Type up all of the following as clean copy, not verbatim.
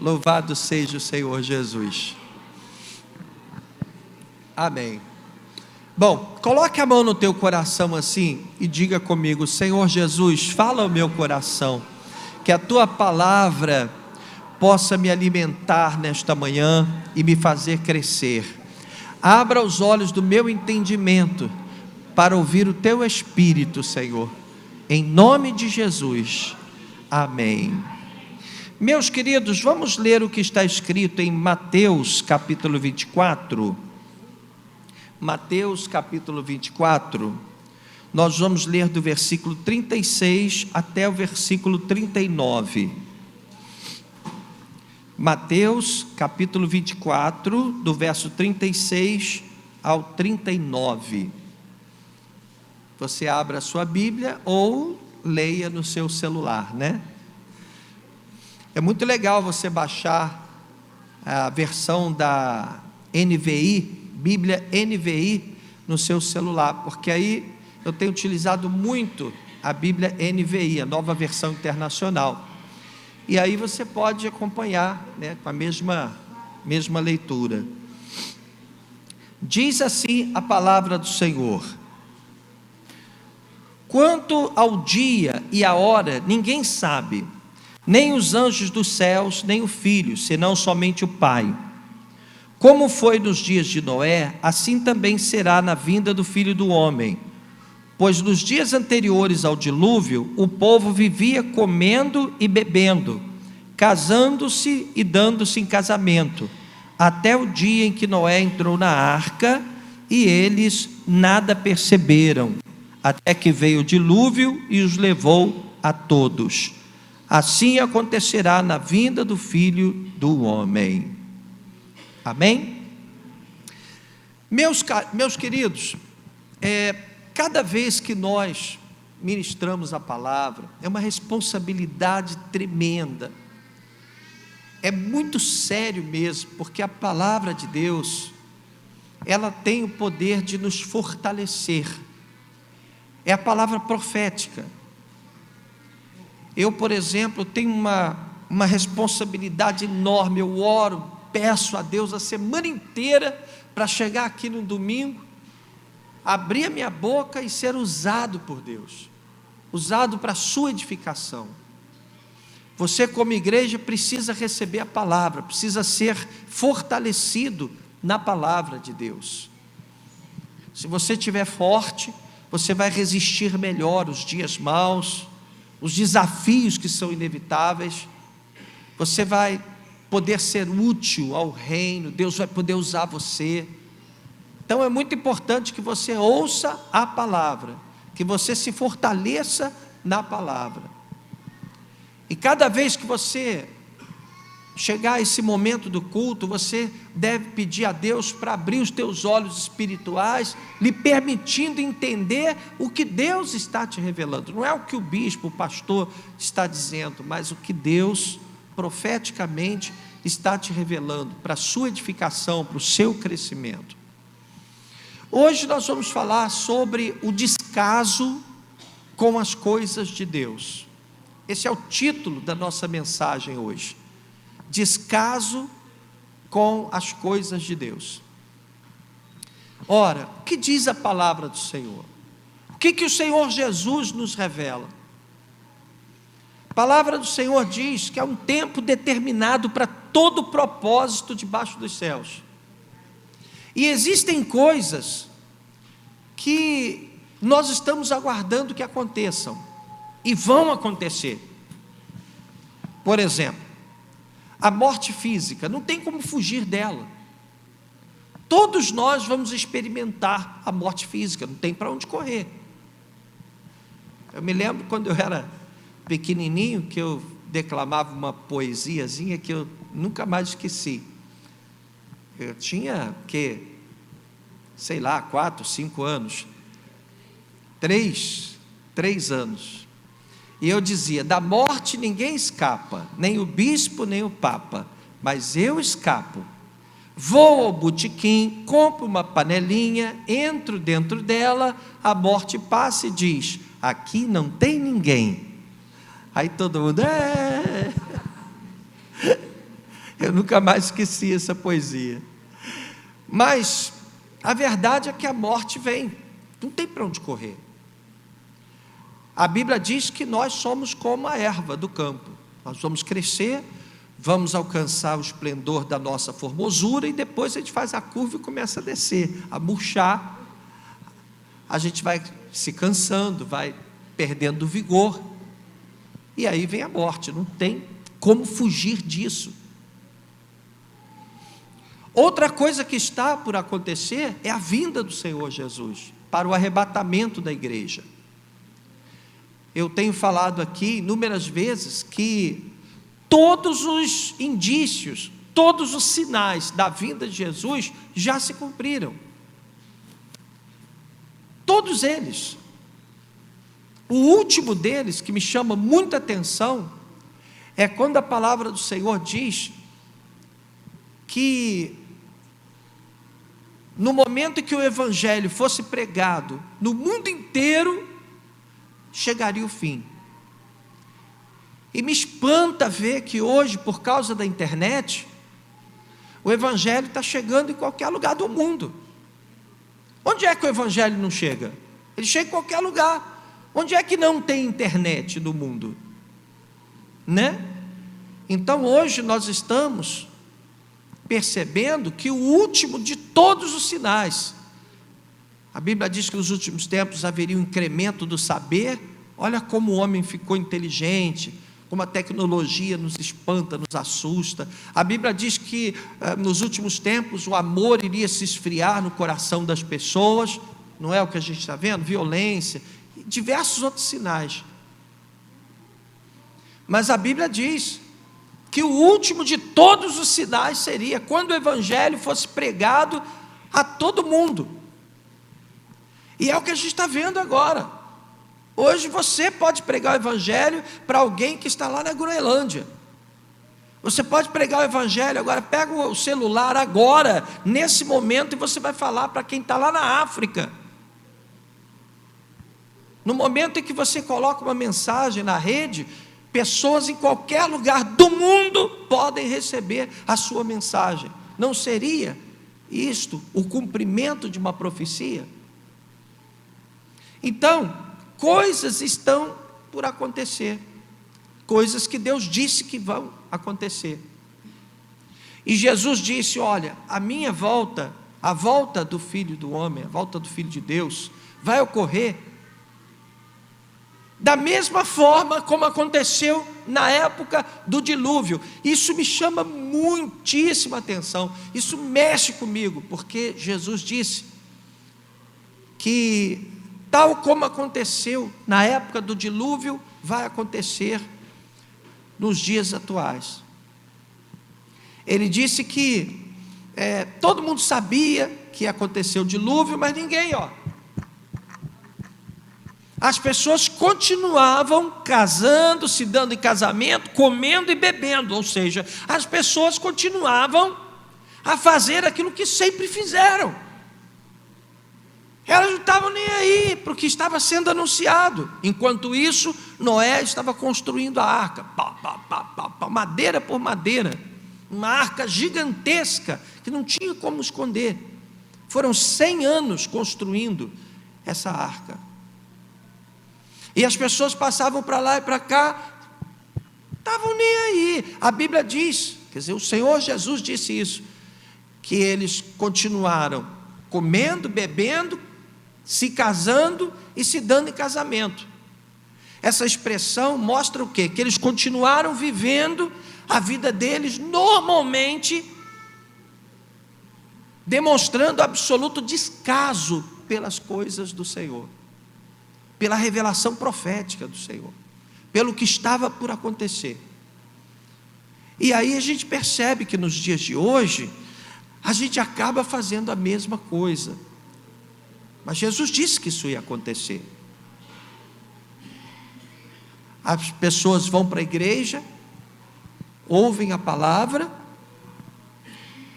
Louvado seja o Senhor Jesus. Amém. Bom, coloque a mão no teu coração assim e diga comigo: Senhor Jesus, fala ao meu coração, que a tua palavra possa me alimentar nesta manhã e me fazer crescer. Abra os olhos do meu entendimento para ouvir o teu Espírito, Senhor, em nome de Jesus, amém. Meus queridos, vamos ler o que está escrito em Mateus capítulo 24. Mateus capítulo 24, nós vamos ler do versículo 36 até o versículo 39. Mateus capítulo 24, do verso 36 ao 39. Você abra a sua Bíblia ou leia no seu celular, né? É muito legal você baixar a versão da NVI, Bíblia NVI, no seu celular, porque aí eu tenho utilizado muito a Bíblia NVI, a nova versão internacional, e aí você pode acompanhar, né, com a mesma leitura. Diz assim a palavra do Senhor: quanto ao dia e à hora, ninguém sabe, nem os anjos dos céus, nem o Filho, senão somente o Pai. Como foi nos dias de Noé, assim também será na vinda do Filho do Homem. Pois nos dias anteriores ao dilúvio, o povo vivia comendo e bebendo, casando-se e dando-se em casamento, até o dia em que Noé entrou na arca, e eles nada perceberam, até que veio o dilúvio e os levou a todos. Assim acontecerá na vinda do Filho do Homem. Amém? Meus queridos, cada vez que nós ministramos a palavra, é uma responsabilidade tremenda, é muito sério mesmo, porque a palavra de Deus, ela tem o poder de nos fortalecer, é a palavra profética. Eu, por exemplo, tenho uma responsabilidade enorme, eu oro, peço a Deus a semana inteira, para chegar aqui no domingo, abrir a minha boca e ser usado por Deus, usado para a sua edificação. Você, como igreja, precisa receber a palavra, precisa ser fortalecido na palavra de Deus. Se você estiver forte, você vai resistir melhor os dias maus, os desafios que são inevitáveis, você vai poder ser útil ao reino, Deus vai poder usar você. Então é muito importante que você ouça a palavra, que você se fortaleça na palavra, e cada vez que você chegar a esse momento do culto, você deve pedir a Deus para abrir os teus olhos espirituais, lhe permitindo entender o que Deus está te revelando. Não é o que o bispo, o pastor está dizendo, mas o que Deus profeticamente está te revelando para a sua edificação, para o seu crescimento. Hoje nós vamos falar sobre o descaso com as coisas de Deus. Esse é o título da nossa mensagem hoje: descaso com as coisas de Deus. Ora, o que diz a palavra do Senhor? O que o Senhor Jesus nos revela? A palavra do Senhor diz que há um tempo determinado para todo propósito debaixo dos céus, e existem coisas que nós estamos aguardando que aconteçam, e vão acontecer. Por exemplo, a morte física, não tem como fugir dela. Todos nós vamos experimentar a morte física, não tem para onde correr. Eu me lembro quando eu era pequenininho, que eu declamava uma poesiazinha que eu nunca mais esqueci. Eu tinha, sei lá, 4, 5 anos, 3 anos, e eu dizia: da morte ninguém escapa, nem o bispo, nem o papa, mas eu escapo. Vou ao botequim, compro uma panelinha, entro dentro dela, a morte passa e diz: aqui não tem ninguém. Aí todo mundo Eu nunca mais esqueci essa poesia. Mas a verdade é que a morte vem, não tem para onde correr. A Bíblia diz que nós somos como a erva do campo. Nós vamos crescer, vamos alcançar o esplendor da nossa formosura e depois a gente faz a curva e começa a descer, a murchar. A gente vai se cansando, vai perdendo vigor. E aí vem a morte, não tem como fugir disso. Outra coisa que está por acontecer é a vinda do Senhor Jesus para o arrebatamento da igreja. Eu tenho falado aqui inúmeras vezes que todos os indícios, todos os sinais da vinda de Jesus já se cumpriram. Todos eles. O último deles, que me chama muita atenção, é quando a palavra do Senhor diz que no momento em que o evangelho fosse pregado no mundo inteiro, chegaria o fim. E me espanta ver que hoje, por causa da internet, o evangelho está chegando em qualquer lugar do mundo. Onde é que o evangelho não chega? Ele chega em qualquer lugar. Onde é que não tem internet no mundo? Né? Então hoje nós estamos percebendo que o último de todos os sinais, a Bíblia diz que nos últimos tempos haveria um incremento do saber. Olha como o homem ficou inteligente, como a tecnologia nos espanta, nos assusta. A Bíblia diz que nos últimos tempos o amor iria se esfriar no coração das pessoas. Não é o que a gente está vendo? Violência, diversos outros sinais. Mas a Bíblia diz que o último de todos os sinais seria quando o evangelho fosse pregado a todo mundo. E é o que a gente está vendo agora. Hoje você pode pregar o evangelho para alguém que está lá na Groenlândia. Você pode pregar o evangelho agora, pega o celular agora, nesse momento, e você vai falar para quem está lá na África. No momento em que você coloca uma mensagem na rede, pessoas em qualquer lugar do mundo podem receber a sua mensagem. Não seria isto o cumprimento de uma profecia? Então, coisas estão por acontecer, coisas que Deus disse que vão acontecer. E Jesus disse: olha, a minha volta, a volta do Filho do Homem, a volta do Filho de Deus, vai ocorrer da mesma forma como aconteceu na época do dilúvio. Isso me chama muitíssima atenção, isso mexe comigo, porque Jesus disse que tal como aconteceu na época do dilúvio, vai acontecer nos dias atuais. Ele disse que todo mundo sabia que ia acontecer o dilúvio, mas ninguém, as pessoas continuavam casando, se dando em casamento, comendo e bebendo, ou seja, as pessoas continuavam a fazer aquilo que sempre fizeram. Elas não estavam nem aí para o que estava sendo anunciado. Enquanto isso, Noé estava construindo a arca, madeira por madeira, uma arca gigantesca, que não tinha como esconder. Foram 100 anos construindo essa arca. E as pessoas passavam para lá e para cá, estavam nem aí. A Bíblia diz, quer dizer, o Senhor Jesus disse isso, que eles continuaram comendo, bebendo, se casando e se dando em casamento. Essa expressão mostra o quê? Que eles continuaram vivendo a vida deles normalmente, demonstrando absoluto descaso pelas coisas do Senhor, pela revelação profética do Senhor, pelo que estava por acontecer. E aí a gente percebe que nos dias de hoje, a gente acaba fazendo a mesma coisa. Mas Jesus disse que isso ia acontecer. As pessoas vão para a igreja, ouvem a palavra,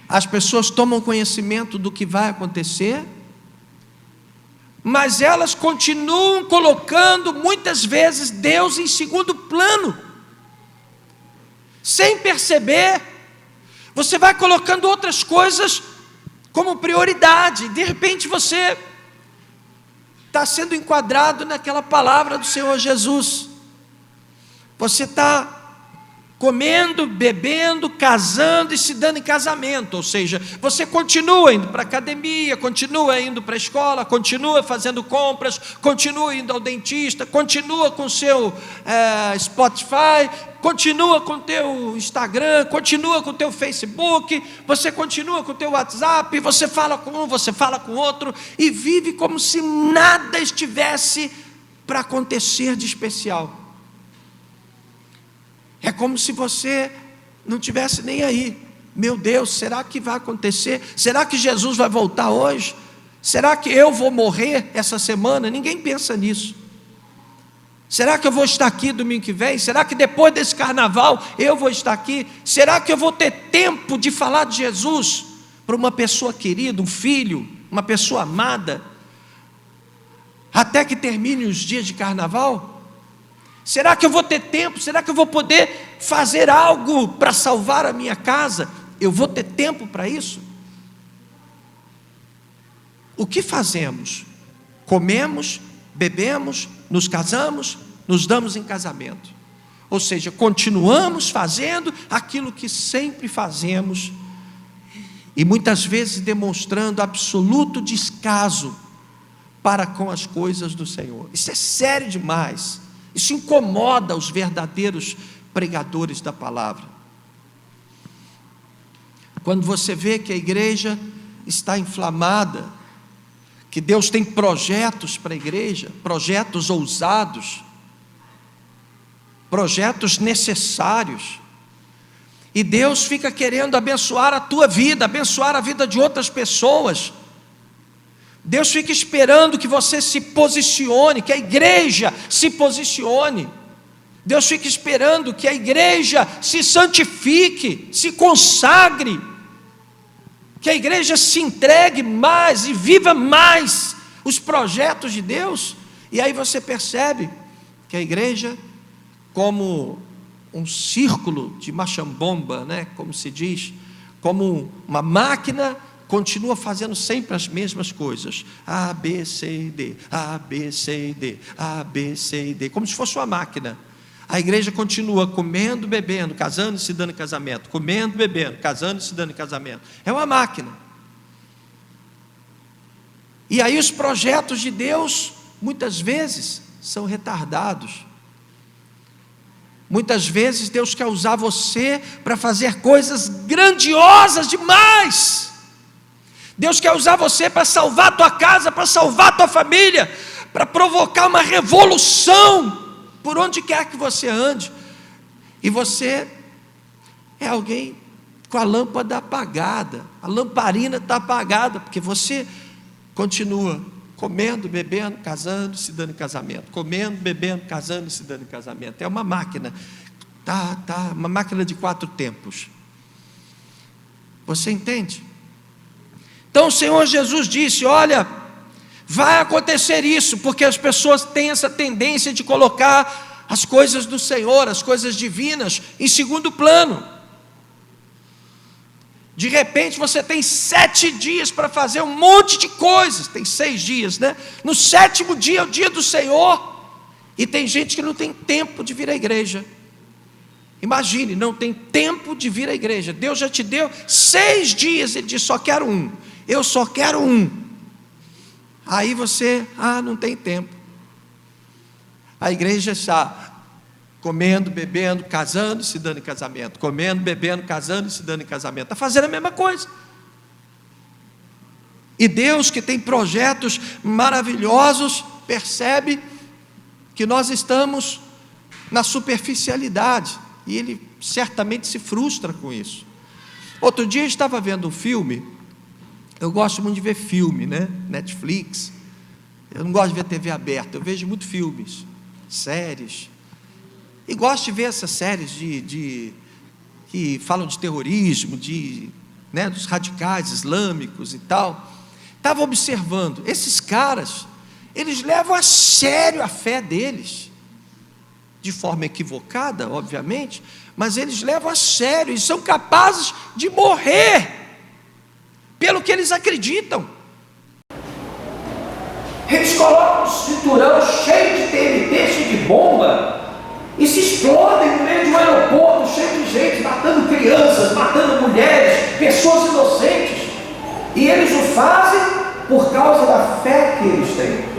as pessoas tomam conhecimento do que vai acontecer, mas elas continuam colocando muitas vezes Deus em segundo plano, sem perceber Você vai colocando outras coisas como prioridade. De repente você está sendo enquadrado naquela palavra do Senhor Jesus. Você está comendo, bebendo, casando e se dando em casamento, ou seja, você continua indo para a academia, continua indo para a escola, continua fazendo compras, continua indo ao dentista, continua com o seu Spotify, continua com o teu Instagram, continua com o teu Facebook, você continua com o teu WhatsApp, você fala com um, você fala com outro, e vive como se nada estivesse para acontecer de especial. É como se você não tivesse nem aí. Meu Deus, será que vai acontecer? Será que Jesus vai voltar hoje? Será que eu vou morrer essa semana? Ninguém pensa nisso. Será que eu vou estar aqui domingo que vem? Será que depois desse carnaval eu vou estar aqui? Será que eu vou ter tempo de falar de Jesus para uma pessoa querida, um filho, uma pessoa amada, até que termine os dias de carnaval? Será que eu vou ter tempo? Será que eu vou poder fazer algo para salvar a minha casa? Eu vou ter tempo para isso? O que fazemos? Comemos, bebemos, nos casamos, nos damos em casamento. Ou seja, continuamos fazendo aquilo que sempre fazemos e muitas vezes demonstrando absoluto descaso para com as coisas do Senhor. Isso é sério demais. Isso incomoda os verdadeiros pregadores da palavra. Quando você vê que a igreja está inflamada, que Deus tem projetos para a igreja, projetos ousados, projetos necessários, e Deus fica querendo abençoar a tua vida, abençoar a vida de outras pessoas. Deus fica esperando que você se posicione, que a igreja se posicione. Deus fica esperando que a igreja se santifique, se consagre, que a igreja se entregue mais e viva mais os projetos de Deus. E aí você percebe que a igreja, como um círculo de machambomba, né, como se diz, como uma máquina, continua fazendo sempre as mesmas coisas, A, B, C, D, A, B, C, D, A, B, C, D, como se fosse uma máquina. A igreja continua comendo, bebendo, casando e se dando em casamento, comendo, bebendo, casando e se dando em casamento. É uma máquina. E aí os projetos de Deus, muitas vezes, são retardados. Muitas vezes Deus quer usar você para fazer coisas grandiosas demais. Deus quer usar você para salvar a tua casa, para salvar a tua família, para provocar uma revolução por onde quer que você ande. E você é alguém com a lâmpada apagada, a lamparina está apagada, porque você continua comendo, bebendo, casando, se dando em casamento, comendo, bebendo, casando, se dando em casamento. É uma máquina, uma máquina de 4 tempos. Você entende? Então o Senhor Jesus disse: olha, vai acontecer isso, porque as pessoas têm essa tendência de colocar as coisas do Senhor, as coisas divinas, em segundo plano. De repente você tem 7 dias para fazer um monte de coisas, tem 6 dias, né? No 7º dia é o dia do Senhor, e tem gente que não tem tempo de vir à igreja. Imagine, não tem tempo de vir à igreja. Deus já te deu 6 dias, Ele diz: só quero um. Eu só quero um. Aí você, não tem tempo. A igreja está comendo, bebendo, casando, se dando em casamento, comendo, bebendo, casando e se dando em casamento, está fazendo a mesma coisa. E Deus, que tem projetos maravilhosos, percebe que nós estamos na superficialidade, e Ele certamente se frustra com isso. Outro dia eu estava vendo um filme. Eu gosto muito de ver filme, né? Netflix. Eu não gosto de ver TV aberta. Eu vejo muito filmes, séries. E gosto de ver essas séries que falam de terrorismo, dos radicais islâmicos e tal. Estava observando, esses caras, eles levam a sério a fé deles. de forma equivocada, obviamente, mas eles levam a sério e são capazes de morrer pelo que eles acreditam. Eles colocam um cinturão cheio de TNT, cheio de bomba, e se explodem no meio de um aeroporto cheio de gente, matando crianças, matando mulheres, pessoas inocentes, e eles o fazem por causa da fé que eles têm.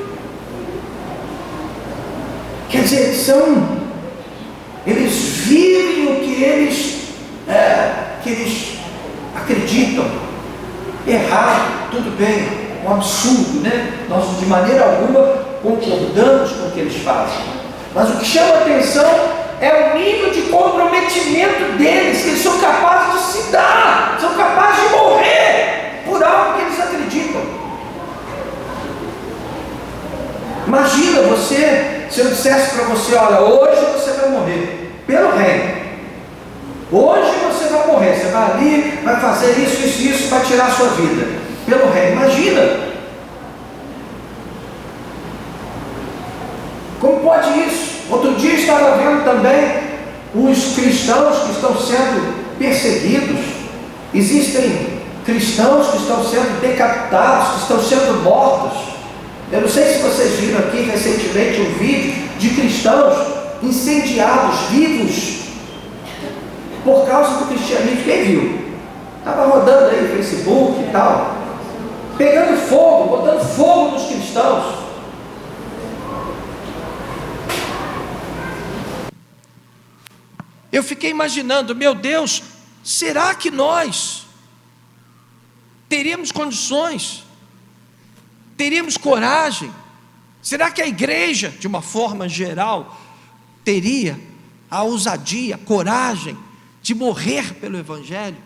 Quer dizer, eles vivem o que eles acreditam. Errado, tudo bem, um absurdo, né? Nós de maneira alguma concordamos com o que eles fazem, mas o que chama a atenção é o nível de comprometimento deles, que eles são capazes de se dar, são capazes de morrer por algo que eles acreditam. Imagina você, se eu dissesse para você, olha, hoje você vai morrer pelo reino. Hoje você vai morrer, você vai ali, vai fazer isso, vai tirar a sua vida pelo reino. Imagina! Como pode isso? Outro dia estava vendo também os cristãos que estão sendo perseguidos. Existem cristãos que estão sendo decapitados, que estão sendo mortos. Eu não sei se vocês viram aqui recentemente um vídeo de cristãos incendiados, vivos, por causa do cristianismo. Quem viu? Estava rodando aí no Facebook e tal, pegando fogo, botando fogo nos cristãos. Eu fiquei imaginando, meu Deus, será que nós teríamos condições, teríamos coragem? Será que a igreja, de uma forma geral, teria a ousadia, a coragem de morrer pelo Evangelho?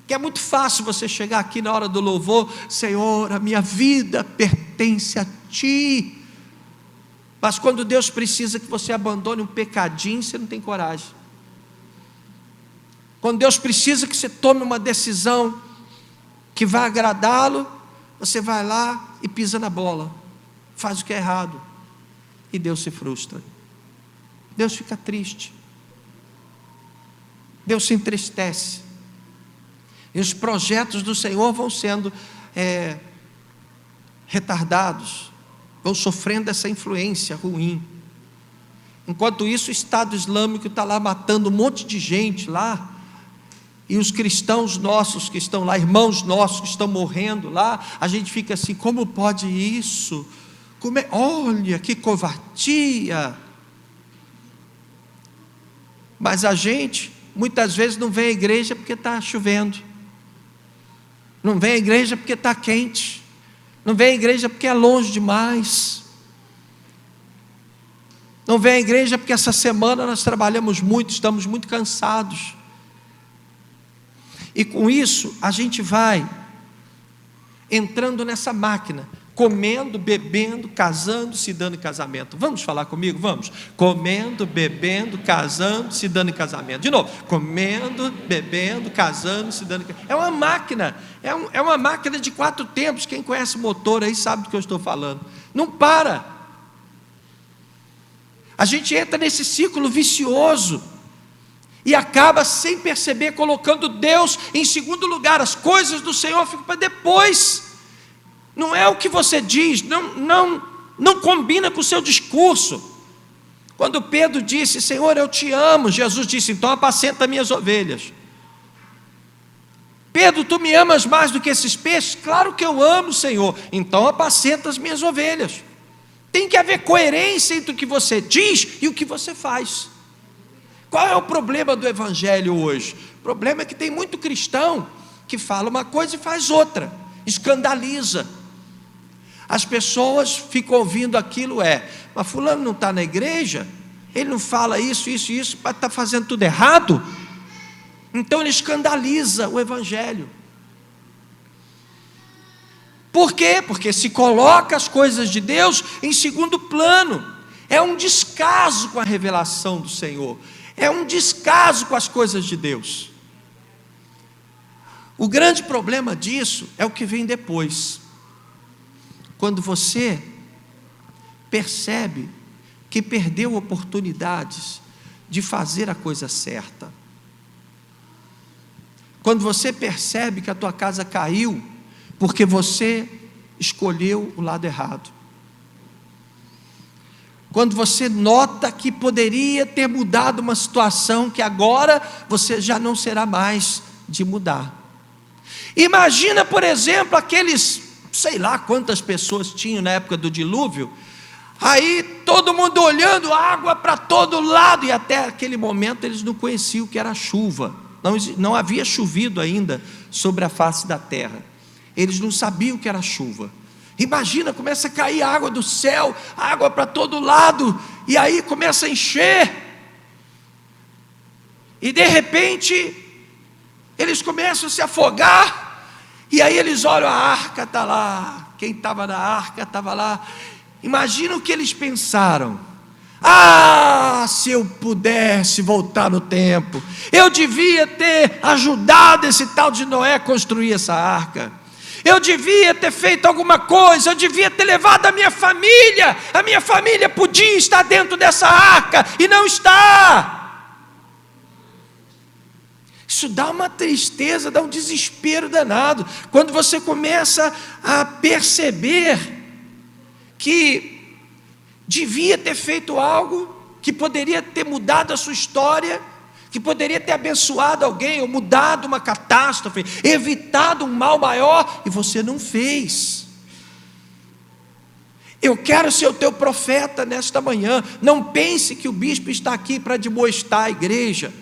Que é muito fácil você chegar aqui na hora do louvor, Senhor, a minha vida pertence a Ti. Mas quando Deus precisa que você abandone um pecadinho, você não tem coragem. Quando Deus precisa que você tome uma decisão que vai agradá-lo, você vai lá e pisa na bola, faz o que é errado, e Deus se frustra. Deus fica triste. Deus se entristece. E os projetos do Senhor vão sendo retardados, vão sofrendo essa influência ruim. Enquanto isso, o Estado Islâmico está lá matando um monte de gente lá, e os cristãos nossos que estão lá, irmãos nossos que estão morrendo lá, a gente fica assim, como pode isso? Olha que covardia. Mas a gente muitas vezes não vem à igreja porque está chovendo, não vem à igreja porque está quente, não vem à igreja porque é longe demais, não vem à igreja porque essa semana nós trabalhamos muito, estamos muito cansados. E com isso a gente vai entrando nessa máquina, comendo, bebendo, casando, se dando em casamento. Vamos falar comigo? Vamos. Comendo, bebendo, casando, se dando em casamento. De novo. Comendo, bebendo, casando, se dando em casamento. É uma máquina. É uma máquina de 4 tempos. Quem conhece motor aí sabe do que eu estou falando. Não para. A gente entra nesse ciclo vicioso e acaba sem perceber colocando Deus em segundo lugar. As coisas do Senhor ficam para depois. Não é o que você diz, não combina com o seu discurso. Quando Pedro disse, Senhor, eu te amo, Jesus disse, então apacenta minhas ovelhas. Pedro, tu me amas mais do que esses peixes? Claro que eu amo, Senhor, então apacenta as minhas ovelhas. Tem que haver coerência entre o que você diz e o que você faz. Qual é o problema do Evangelho hoje? O problema é que tem muito cristão que fala uma coisa e faz outra, escandaliza. As pessoas ficam ouvindo aquilo, mas fulano não está na igreja, ele não fala isso, mas está fazendo tudo errado. Então ele escandaliza o Evangelho. Por quê? Porque se coloca as coisas de Deus em segundo plano. É um descaso com a revelação do Senhor, é um descaso com as coisas de Deus. O grande problema disso é o que vem depois. Quando você percebe que perdeu oportunidades de fazer a coisa certa. Quando você percebe que a tua casa caiu porque você escolheu o lado errado. Quando você nota que poderia ter mudado uma situação que agora você já não será mais de mudar. Imagina, por exemplo, aqueles, sei lá quantas pessoas tinham na época do dilúvio, aí todo mundo olhando, água para todo lado, e até aquele momento eles não conheciam o que era chuva, não havia chovido ainda sobre a face da terra, eles não sabiam o que era chuva. Imagina, começa a cair água do céu, água para todo lado, e aí começa a encher, e de repente eles começam a se afogar, e aí eles olham, a arca está lá, quem estava na arca estava lá. Imagina o que eles pensaram: ah, se eu pudesse voltar no tempo, eu devia ter ajudado esse tal de Noé a construir essa arca, eu devia ter feito alguma coisa, eu devia ter levado a minha família podia estar dentro dessa arca, e não está. Isso dá uma tristeza, dá um desespero danado, quando você começa a perceber que devia ter feito algo, que poderia ter mudado a sua história, que poderia ter abençoado alguém, ou mudado uma catástrofe, evitado um mal maior, e você não fez. Eu quero ser o teu profeta nesta manhã. Não pense que o bispo está aqui para demoestar a igreja,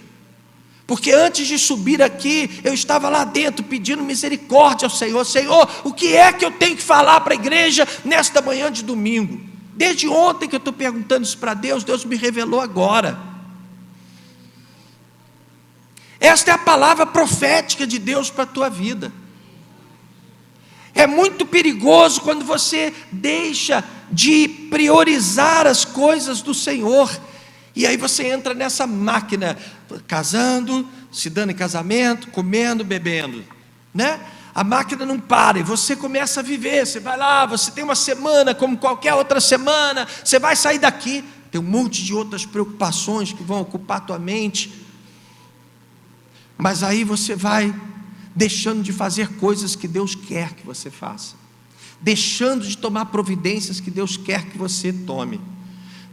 porque antes de subir aqui, eu estava lá dentro pedindo misericórdia ao Senhor. Senhor, o que é que eu tenho que falar para a igreja nesta manhã de domingo? Desde ontem que eu estou perguntando isso para Deus, Deus me revelou agora. Esta é a palavra profética de Deus para a tua vida. É muito perigoso quando você deixa de priorizar as coisas do Senhor, e aí você entra nessa máquina, casando, se dando em casamento, comendo, bebendo, né? A máquina não para, e você começa a viver. Você vai lá, você tem uma semana como qualquer outra semana, você vai sair daqui, tem um monte de outras preocupações que vão ocupar a tua mente, mas aí você vai deixando de fazer coisas que Deus quer que você faça, deixando de tomar providências que Deus quer que você tome,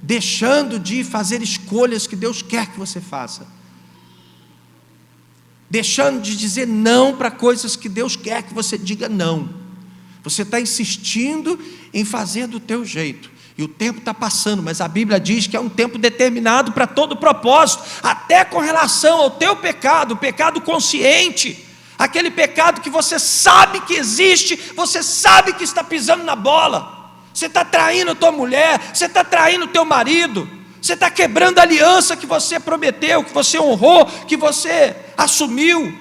deixando de fazer escolhas que Deus quer que você faça, deixando de dizer não para coisas que Deus quer que você diga não. Você está insistindo em fazer do teu jeito, e o tempo está passando, mas a Bíblia diz que é um tempo determinado para todo propósito, até com relação ao teu pecado, o pecado consciente, aquele pecado que você sabe que existe, você sabe que está pisando na bola. Você está traindo a tua mulher, você está traindo o teu marido, você está quebrando a aliança que você prometeu, que você honrou, que você assumiu.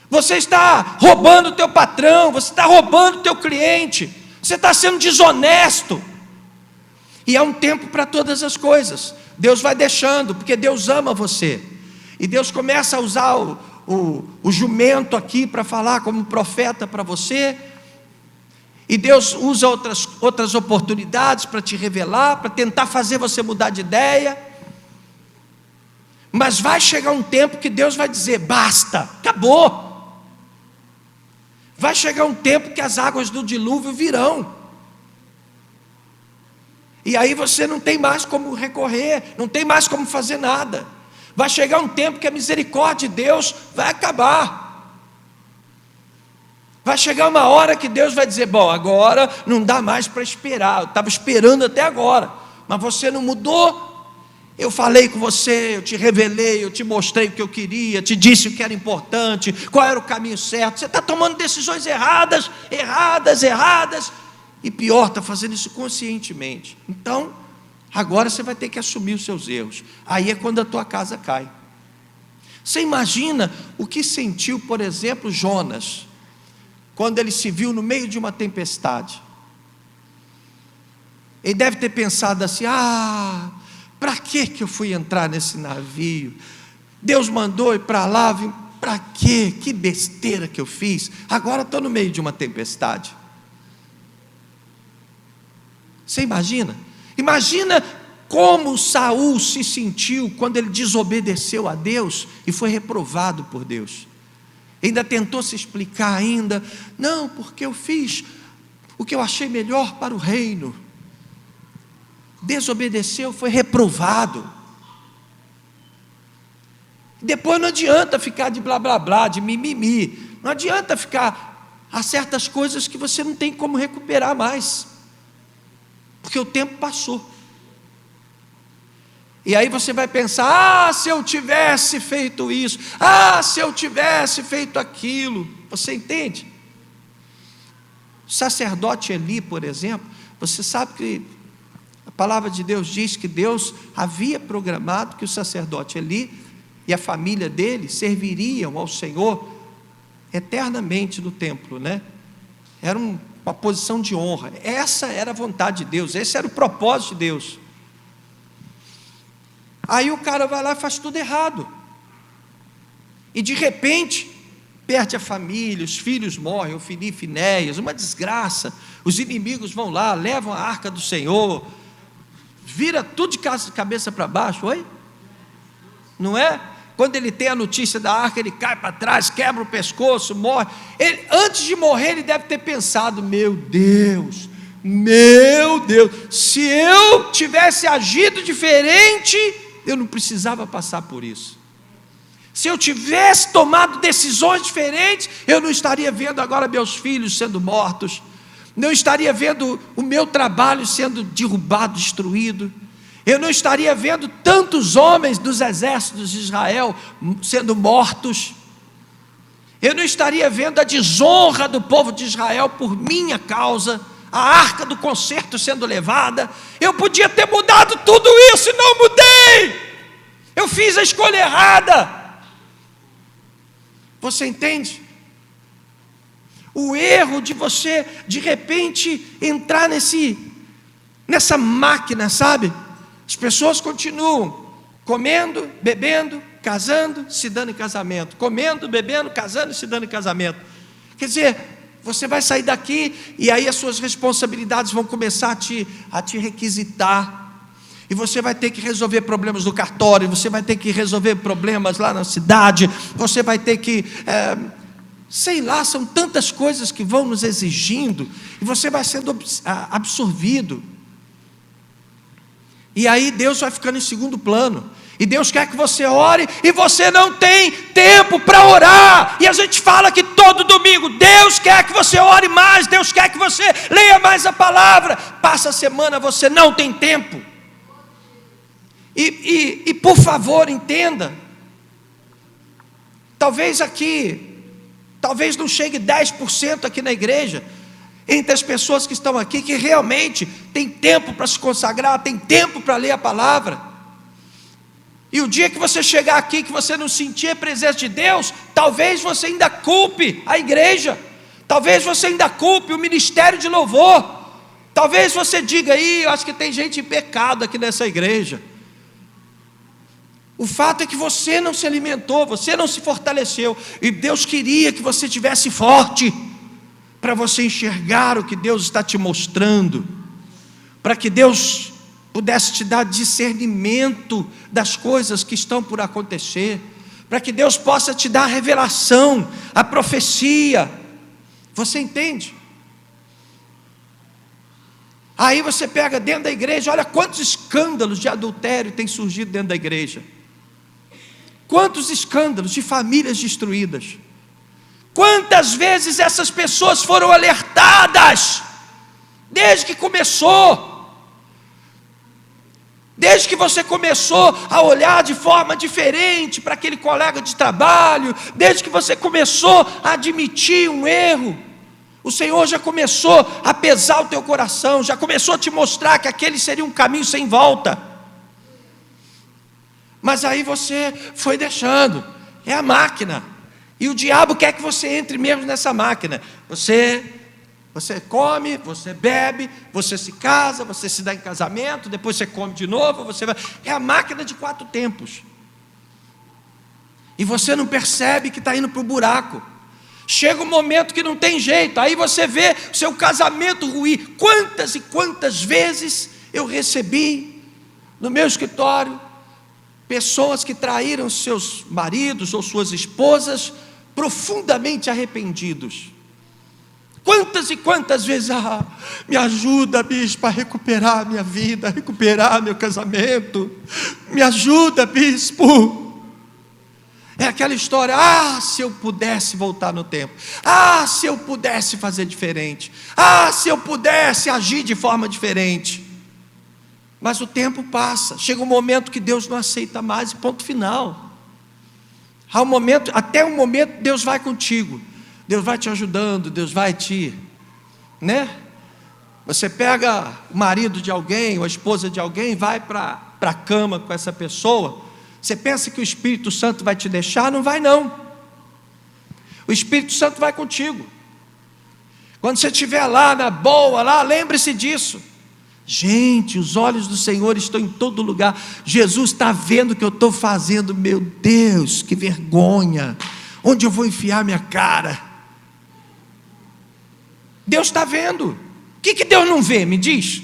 Você está roubando o teu patrão, você está roubando o teu cliente, você está sendo desonesto. E é um tempo para todas as coisas. Deus vai deixando, porque Deus ama você, e Deus começa a usar o jumento aqui para falar como profeta para você, e Deus usa outras oportunidades para te revelar, para tentar fazer você mudar de ideia. Mas vai chegar um tempo que Deus vai dizer: basta, acabou. Vai chegar um tempo que as águas do dilúvio virão, e aí você não tem mais como recorrer, não tem mais como fazer nada. Vai chegar um tempo que a misericórdia de Deus vai acabar. Vai chegar uma hora que Deus vai dizer: bom, agora não dá mais para esperar, eu estava esperando até agora, mas você não mudou. Eu falei com você, eu te revelei, eu te mostrei o que eu queria, te disse o que era importante, qual era o caminho certo. Você está tomando decisões erradas, e pior, está fazendo isso conscientemente. Então, agora você vai ter que assumir os seus erros. Aí é quando a tua casa cai. Você imagina o que sentiu, por exemplo, Jonas, quando ele se viu no meio de uma tempestade. Ele deve ter pensado assim: ah, para que eu fui entrar nesse navio? Deus mandou ir para lá, para quê? Que besteira que eu fiz, agora estou no meio de uma tempestade. Você imagina? Imagina como Saul se sentiu quando ele desobedeceu a Deus e foi reprovado por Deus. Ainda tentou se explicar ainda, não, porque eu fiz o que eu achei melhor para o reino. Desobedeceu, foi reprovado. Depois não adianta ficar de blá blá blá, de mimimi, não adianta ficar a certas coisas que você não tem como recuperar mais, porque o tempo passou. E aí você vai pensar, se eu tivesse feito isso, se eu tivesse feito aquilo, você entende? O sacerdote Eli, por exemplo, você sabe que a palavra de Deus diz que Deus havia programado que o sacerdote Eli e a família dele serviriam ao Senhor eternamente no templo, né? Era uma posição de honra. Essa era a vontade de Deus, esse era o propósito de Deus. Aí o cara vai lá e faz tudo errado, e de repente perde a família, os filhos morrem, Ofni e Finéias, uma desgraça. Os inimigos vão lá, levam a arca do Senhor, vira tudo de cabeça para baixo. Oi? Não é? Quando ele tem a notícia da arca, ele cai para trás, quebra o pescoço, morre. Ele, antes de morrer, ele deve ter pensado, meu Deus, se eu tivesse agido diferente, eu não precisava passar por isso. Se eu tivesse tomado decisões diferentes, eu não estaria vendo agora meus filhos sendo mortos, não estaria vendo o meu trabalho sendo derrubado, destruído, eu não estaria vendo tantos homens dos exércitos de Israel sendo mortos, eu não estaria vendo a desonra do povo de Israel por minha causa, a arca do concerto sendo levada. Eu podia ter mudado tudo isso e não mudei, eu fiz a escolha errada. Você entende? O erro de você de repente entrar nessa máquina, sabe? As pessoas continuam comendo, bebendo, casando, se dando em casamento, comendo, bebendo, casando, se dando em casamento. Quer dizer, você vai sair daqui e aí as suas responsabilidades vão começar a te requisitar. E você vai ter que resolver problemas do cartório, você vai ter que resolver problemas lá na cidade, você vai ter que, sei lá, são tantas coisas que vão nos exigindo, e você vai sendo absorvido. E aí Deus vai ficando em segundo plano, e Deus quer que você ore, e você não tem tempo para orar. E a gente fala que todo domingo, Deus quer que você ore mais, Deus quer que você leia mais a palavra. Passa a semana, você não tem tempo. E por favor, entenda, talvez não chegue 10% aqui na igreja, entre as pessoas que estão aqui, que realmente tem tempo para se consagrar, tem tempo para ler a palavra. E o dia que você chegar aqui, que você não sentir a presença de Deus, talvez você ainda culpe a igreja, talvez você ainda culpe o ministério de louvor, talvez você diga aí, eu acho que tem gente em pecado aqui nessa igreja. O fato é que você não se alimentou, você não se fortaleceu, e Deus queria que você estivesse forte, para você enxergar o que Deus está te mostrando, para que Deus pudesse te dar discernimento das coisas que estão por acontecer, para que Deus possa te dar a revelação, a profecia. Você entende? Aí você pega dentro da igreja, olha quantos escândalos de adultério têm surgido dentro da igreja. Quantos escândalos de famílias destruídas. Quantas vezes essas pessoas foram alertadas, desde que começou, desde que você começou a olhar de forma diferente para aquele colega de trabalho, desde que você começou a admitir um erro, o Senhor já começou a pesar o teu coração, já começou a te mostrar que aquele seria um caminho sem volta. Mas aí você foi deixando, é a máquina, e o diabo quer que você entre mesmo nessa máquina. Você come, você bebe, você se casa, você se dá em casamento, depois você come de novo, é a máquina de 4 tempos, e você não percebe que está indo para o buraco. Chega um momento que não tem jeito, aí você vê o seu casamento ruir. Quantas e quantas vezes eu recebi no meu escritório pessoas que traíram seus maridos ou suas esposas, profundamente arrependidos. Quantas e quantas vezes, me ajuda, bispo, a recuperar a minha vida, a recuperar meu casamento, me ajuda, bispo. É aquela história, se eu pudesse voltar no tempo, se eu pudesse fazer diferente, se eu pudesse agir de forma diferente. Mas o tempo passa, chega um momento que Deus não aceita mais, e ponto final. Há um momento, até um momento Deus vai contigo, Deus vai te ajudando, Deus vai te, Você pega o marido de alguém, ou a esposa de alguém, vai para a cama com essa pessoa. Você pensa que o Espírito Santo vai te deixar? Não vai não. O Espírito Santo vai contigo. Quando você estiver lá na boa, lembre-se disso. Gente, os olhos do Senhor estão em todo lugar. Jesus está vendo o que eu estou fazendo. Meu Deus, que vergonha. Onde eu vou enfiar minha cara? Deus está vendo. O que Deus não vê? Me diz.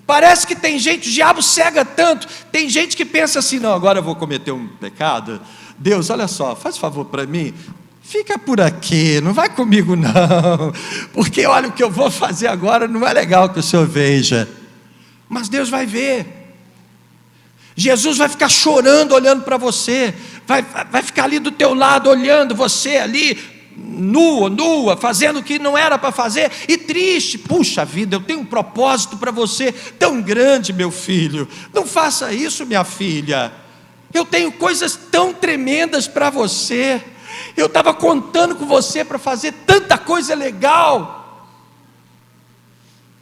Parece que tem gente, o diabo cega tanto. Tem gente que pensa assim, não, agora eu vou cometer um pecado. Deus, olha só, faz favor para mim, fica por aqui, não vai comigo não, porque olha, o que eu vou fazer agora não é legal que o Senhor veja. Mas Deus vai ver. Jesus vai ficar chorando, olhando para você, vai ficar ali do teu lado, olhando você ali, nua, fazendo o que não era para fazer, e triste. Puxa vida, eu tenho um propósito para você tão grande, meu filho, não faça isso, minha filha, eu tenho coisas tão tremendas para você, eu estava contando com você para fazer tanta coisa legal,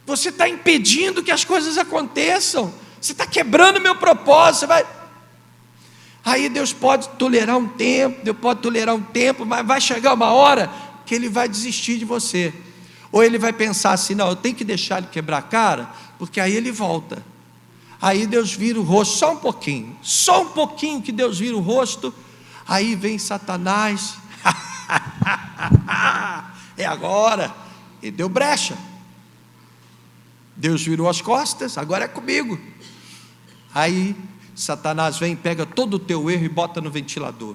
você está impedindo que as coisas aconteçam, você está quebrando meu propósito, Aí Deus pode tolerar um tempo, mas vai chegar uma hora que Ele vai desistir de você. Ou Ele vai pensar assim, não, eu tenho que deixar Ele quebrar a cara, porque aí Ele volta. Aí Deus vira o rosto, só um pouquinho que Deus vira o rosto, aí vem Satanás, é agora, e deu brecha. Deus virou as costas, agora é comigo. Aí Satanás vem, pega todo o teu erro e bota no ventilador.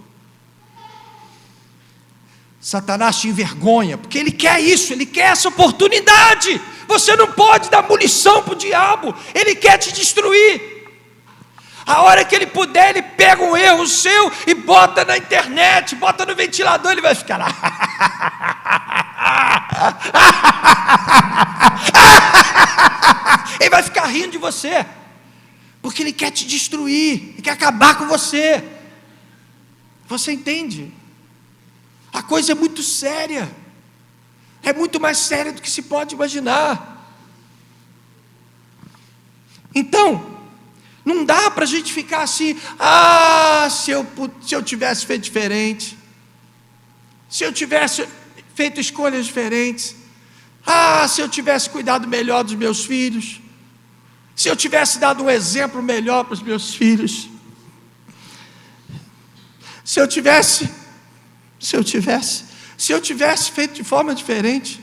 Satanás te envergonha, porque ele quer isso, ele quer essa oportunidade. Você não pode dar munição para o diabo, ele quer te destruir. A hora que ele puder, ele pega um erro seu e bota na internet, bota no ventilador, ele vai ficar lá. Ele vai ficar rindo de você. Porque ele quer te destruir, ele quer acabar com você. Você entende? A coisa é muito séria, é muito mais séria do que se pode imaginar. Então, não dá para a gente ficar assim, se eu tivesse feito diferente, se eu tivesse feito escolhas diferentes, se eu tivesse cuidado melhor dos meus filhos, se eu tivesse dado um exemplo melhor para os meus filhos, se eu tivesse feito de forma diferente.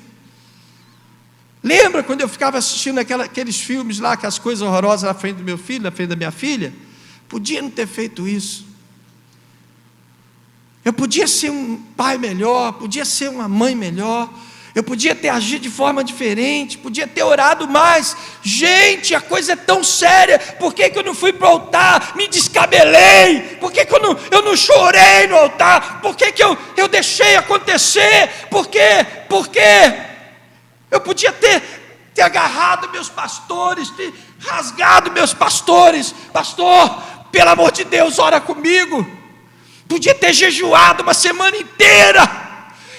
Lembra quando eu ficava assistindo aqueles filmes lá, aquelas coisas horrorosas na frente do meu filho, na frente da minha filha? Podia não ter feito isso. Eu podia ser um pai melhor, podia ser uma mãe melhor, eu podia ter agido de forma diferente, podia ter orado mais. Gente, a coisa é tão séria. Por que eu não fui para o altar? Me descabelei. Por que eu não chorei no altar? Por que eu deixei acontecer? Por quê? Eu podia ter agarrado meus pastores, ter rasgado meus pastores. Pastor, pelo amor de Deus, ora comigo. Podia ter jejuado uma semana inteira.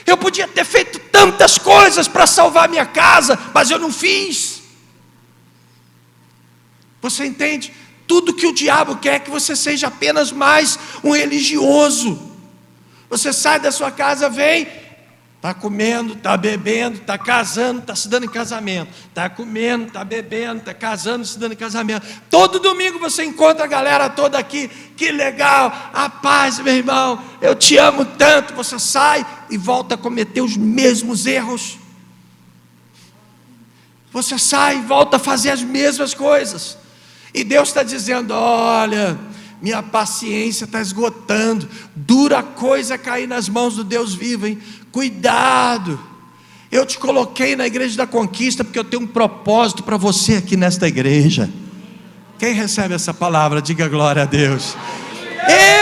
Eu podia ter feito tantas coisas para salvar minha casa, mas eu não fiz. Você entende? Tudo que o diabo quer é que você seja apenas mais um religioso. Você sai da sua casa, vem, está comendo, está bebendo, está casando, está se dando em casamento, está comendo, está bebendo, está casando, se dando em casamento. Todo domingo você encontra a galera toda aqui, que legal, a paz, meu irmão, eu te amo tanto. Você sai e volta a cometer os mesmos erros. Você sai e volta a fazer as mesmas coisas. E Deus está dizendo: olha, minha paciência está esgotando. Dura coisa cair nas mãos do Deus vivo, hein? Cuidado. Eu te coloquei na igreja da conquista porque eu tenho um propósito para você aqui nesta igreja. Quem recebe essa palavra, diga glória a Deus.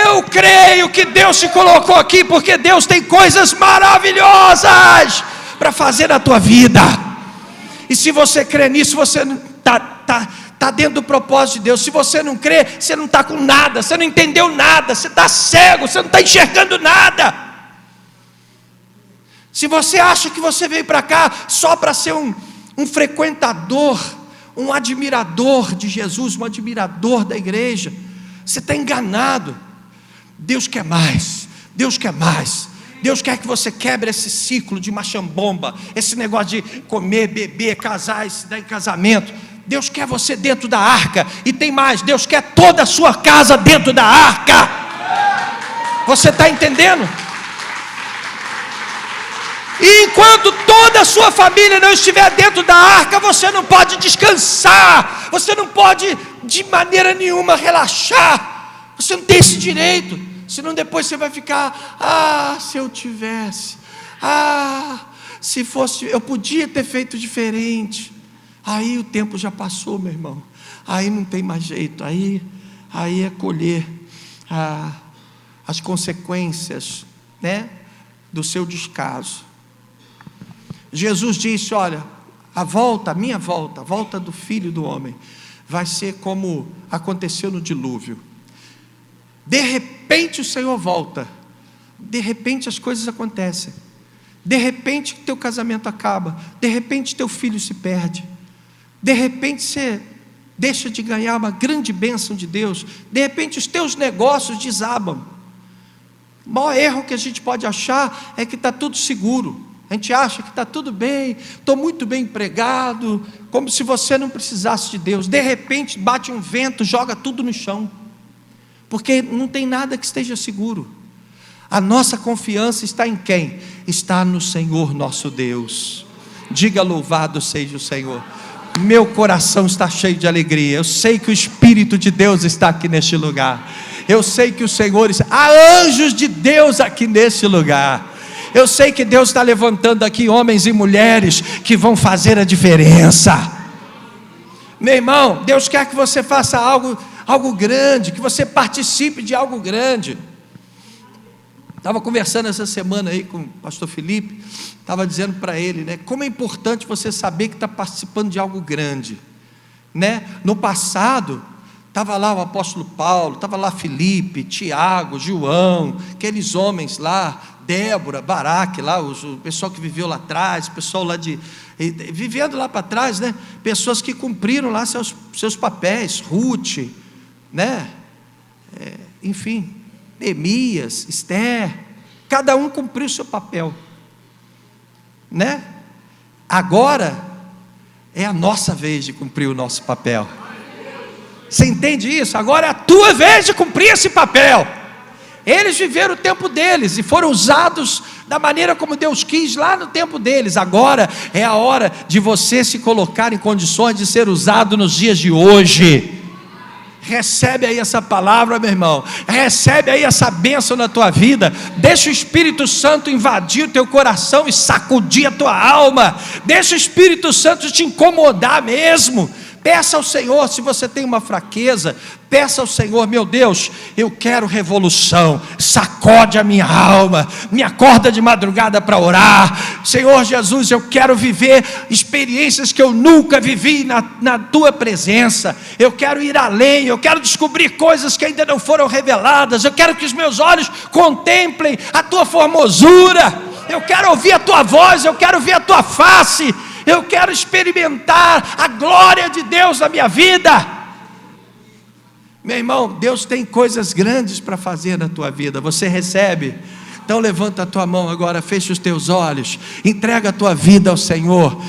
Eu creio que Deus te colocou aqui porque Deus tem coisas maravilhosas para fazer na tua vida. E se você crê nisso, você está dentro do propósito de Deus. Se você não crê, você não está com nada, você não entendeu nada, você está cego, você não está enxergando nada. Se você acha que você veio para cá só para ser um frequentador, um admirador de Jesus, um admirador da igreja, você está enganado. Deus quer mais, Deus quer mais. Deus quer que você quebre esse ciclo de machambomba, esse negócio de comer, beber, casar, se dar em casamento. Deus quer você dentro da arca. E tem mais, Deus quer toda a sua casa dentro da arca. Você está entendendo? E enquanto toda a sua família não estiver dentro da arca, você não pode descansar, você não pode de maneira nenhuma relaxar. Você não tem esse direito. Senão depois você vai ficar: se eu tivesse, se fosse, eu podia ter feito diferente. Aí o tempo já passou, meu irmão. Aí não tem mais jeito. Aí é colher as consequências, né, do seu descaso. Jesus disse: olha, a minha volta, a volta do Filho do Homem, vai ser como aconteceu no dilúvio. De repente o Senhor volta, de repente as coisas acontecem, de repente teu casamento acaba, de repente teu filho se perde, de repente você deixa de ganhar uma grande bênção de Deus, de repente os teus negócios desabam. O maior erro que a gente pode achar é que está tudo seguro. A gente acha que está tudo bem, estou muito bem empregado, como se você não precisasse de Deus. De repente bate um vento, joga tudo no chão, porque não tem nada que esteja seguro. A nossa confiança está em quem? Está no Senhor nosso Deus. Diga: louvado seja o Senhor. Meu coração está cheio de alegria. Eu sei que o Espírito de Deus está aqui neste lugar. Eu sei que o Senhor há anjos de Deus aqui neste lugar. Eu sei que Deus está levantando aqui homens e mulheres que vão fazer a diferença. Meu irmão, Deus quer que você faça algo grande, que você participe de algo grande. Estava conversando essa semana aí com o pastor Felipe, estava dizendo para ele, né, como é importante você saber que está participando de algo grande, né? No passado, estava lá o apóstolo Paulo, estava lá Felipe, Tiago, João, aqueles homens lá, Débora, Baraque, lá, o pessoal que viveu lá atrás, o pessoal lá vivendo lá para trás, né? Pessoas que cumpriram lá seus papéis, Ruth, né? Enfim, Neemias, Esther, cada um cumpriu o seu papel, né? Agora é a nossa vez de cumprir o nosso papel. Você entende isso? Agora é a tua vez de cumprir esse papel. Eles viveram o tempo deles e foram usados da maneira como Deus quis lá no tempo deles. Agora é a hora de você se colocar em condições de ser usado nos dias de hoje. Recebe aí essa palavra, meu irmão. Recebe aí essa bênção na tua vida. Deixa o Espírito Santo invadir o teu coração e sacudir a tua alma. Deixa o Espírito Santo te incomodar mesmo. Peça ao Senhor, se você tem uma fraqueza, peça ao Senhor: meu Deus, eu quero revolução, sacode a minha alma, me acorda de madrugada para orar. Senhor Jesus, eu quero viver experiências que eu nunca vivi na tua presença. Eu quero ir além, eu quero descobrir coisas que ainda não foram reveladas. Eu quero que os meus olhos contemplem a tua formosura. Eu quero ouvir a tua voz, eu quero ver a tua face. Eu quero experimentar a glória de Deus na minha vida. Meu irmão, Deus tem coisas grandes para fazer na tua vida. Você recebe? Então levanta a tua mão agora, fecha os teus olhos, entrega a tua vida ao Senhor.